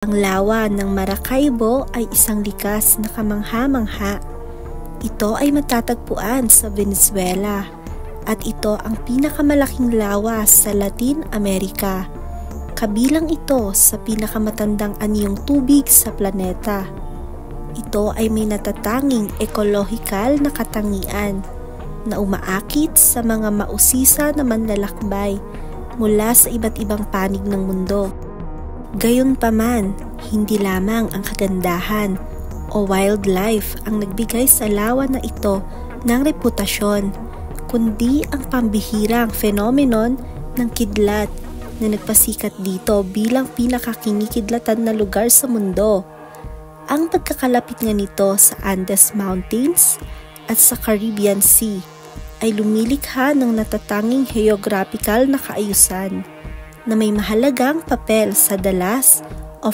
Ang lawa ng Maracaibo ay isang likas na kamangha-mangha. Ito ay matatagpuan sa Venezuela at ito ang pinakamalaking lawa sa Latin America. Kabilang ito sa pinakamatandang anyong tubig sa planeta. Ito ay may natatanging ekologikal na katangian na umaakit sa mga mausisa na manlalakbay mula sa iba't ibang panig ng mundo. Gayunpaman, hindi lamang ang kagandahan o wildlife ang nagbigay sa lawa na ito ng reputasyon, kundi ang pambihirang phenomenon ng kidlat na nagpasikat dito bilang pinakakinikidlatan na lugar sa mundo. Ang pagkakalapit nga nito sa Andes Mountains at sa Caribbean Sea ay lumilikha ng natatanging geographical na kaayusan na may mahalagang papel sa dalas o